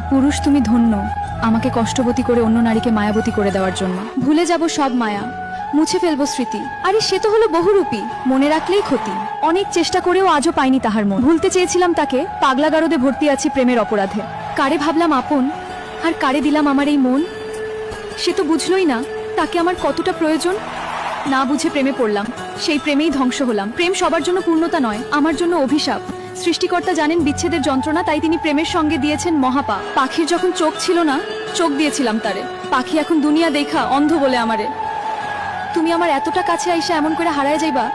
পুরুষ তুমি ধন্য, আমাকে কষ্টবতী করে অন্য নারীকে মায়াবতী করে দেওয়ার জন্য। ভুলে যাব সব মায়া, মুছে ফেলবো স্মৃতি। আরে সে তো হলো বহুরূপী, মনে রাখলেই ক্ষতি। অনেক চেষ্টা করেও আজও পাইনি তাহার মন। ভুলতে চেয়েছিলাম তাকে, পাগলাগারদে ভর্তি আছি প্রেমের অপরাধে। কারে ভাবলাম আপন, আর কারে দিলাম আমার এই মন। সে তো বুঝলই না তাকে আমার কতটা প্রয়োজন। না বুঝে প্রেমে পড়লাম, সেই প্রেমেই ধ্বংস হলাম। প্রেম সবার জন্য পূর্ণতা নয়, আমার জন্য অভিশাপ। সৃষ্টিকর্তা জানেন বিচ্ছেদের যন্ত্রণা, তাই তিনি প্রেমের সঙ্গে দিয়েছেন মহাপাপ। পাখির যখন চোখ ছিল না, চোখ দিয়েছিলাম তারে। পাখি এখন দুনিয়া দেখা অন্ধ বলে আমারে। তুমি আমার এতটা কাছে আইসা এমন করে হারায় যাইবা,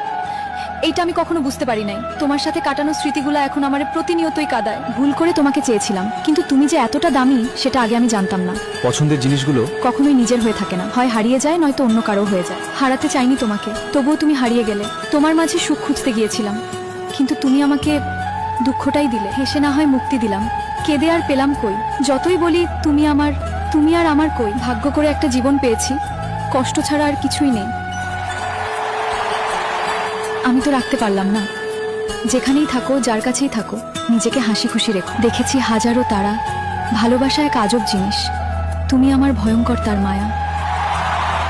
এইটা আমি কখনো বুঝতে পারি নাই। তোমার সাথে কাটানো স্মৃতিগুলো এখন আমারে প্রতিনিয়তই কাঁদায়। ভুল করে তোমাকে চেয়েছিলাম, কিন্তু তুমি যে এতটা দামি সেটা আগে আমি জানতাম না। পছন্দের জিনিসগুলো কখনোই নিজের হয়ে থাকে না, হয় হারিয়ে যায় নয়তো অন্য কারো হয়ে যায়। হারাতে চাইনি তোমাকে, তবুও তুমি হারিয়ে গেলে। তোমার মাঝে সুখ খুঁজতে গিয়েছিলাম, কিন্তু তুমি আমাকে দুঃখটাই দিলে। হেসে না হয় মুক্তি দিলাম, কেঁদে আর পেলাম কই। যতই বলি তুমি আমার, তুমি আর আমার কই। ভাগ্য করে একটা জীবন পেয়েছি, কষ্ট ছাড়া আর কিছুই নেই। আমি তো রাখতে পারলাম না। যেখানেই থাকো, যার কাছেই থাকো, নিজেকে হাসি খুশি রেখো। দেখেছি হাজারো তারা, ভালোবাসা এক আজব জিনিস। তুমি আমার ভয়ঙ্কর তার মায়া।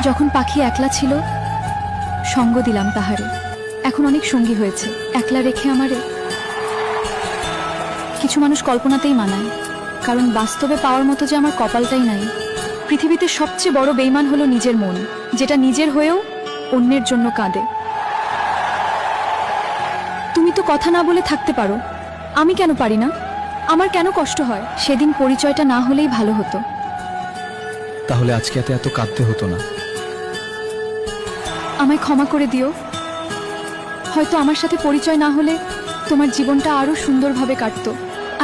যখন পাখি একলা ছিল, সঙ্গ দিলাম তাহারে। এখন অনেক সঙ্গী হয়েছে, একলা রেখে আমারে। কিছু মানুষ কল্পনাতেই মানায়, কারণ বাস্তবে পাওয়ার মতো যে আমার কপালটাই নাই। পৃথিবীতে সবচেয়ে বড় বেইমান হলো নিজের মন, যেটা নিজের হয়েও অন্যের জন্য কাঁদে। তুমি তো কথা না বলে থাকতে পারো, আমি কেন পারি না? আমার কেন কষ্ট হয়? সেদিন পরিচয়টা না হলেই ভালো হতো। তাহলে আজকে এত কাঁদতে হতো না। আমায় ক্ষমা করে দিও। হয়তো আমার সাথে পরিচয় না হলে তোমার জীবনটা আরো সুন্দরভাবে কাটতো।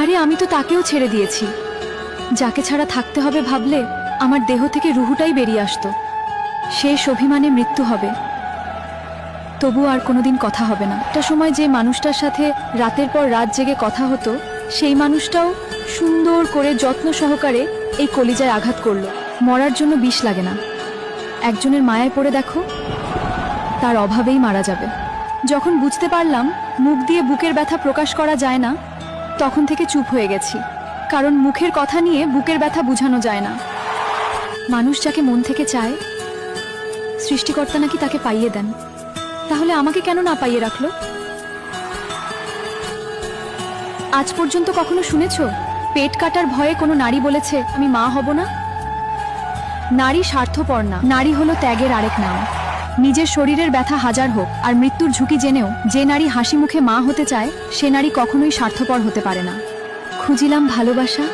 আরে আমি তো তাকেও ছেড়ে দিয়েছি। যাকে ছাড়া থাকতে হবে ভাবলে আমার দেহ থেকে রুহুটাই বেরিয়ে আসতো। শেষ অভিমানে মৃত্যু হবে, তবু আর কোনোদিন কথা হবে না। একটা সময় যে মানুষটার সাথে রাতের পর রাত জেগে কথা হতো, সেই মানুষটাও সুন্দর করে যত্ন সহকারে এই কলিজায় আঘাত করলো। মরার জন্য বিষ লাগে না, একজনের মায়ায় পড়ে দেখো, তার অভাবেই মারা যাবে। যখন বুঝতে পারলাম মুখ দিয়ে বুকের ব্যথা প্রকাশ করা যায় না, তখন থেকে চুপ হয়ে গেছি। কারণ মুখের কথা নিয়ে বুকের ব্যথা বোঝানো যায় না। মানুষ যাকে মন থেকে চায়, সৃষ্টিকর্তা নাকি তাকে পাইয়ে দেন। তাহলে আমাকে কেন না পাইয়ে রাখলো? আজ পর্যন্ত কখনো শুনেছ পেট কাটার ভয়ে কোনো নারী বলেছে আমি মা হব না? নারী স্বার্থপর না, নারী হলো ত্যাগের আরেক নাম। নিজের শরীরের ব্যথা হাজার হোক আর মৃত্যুর ঝুঁকি জেনেও যে নারী হাসি মুখে মা হতে চায়, সে নারী কখনোই স্বার্থপর হতে পারে না। খুঁজিলাম ভালোবাসা,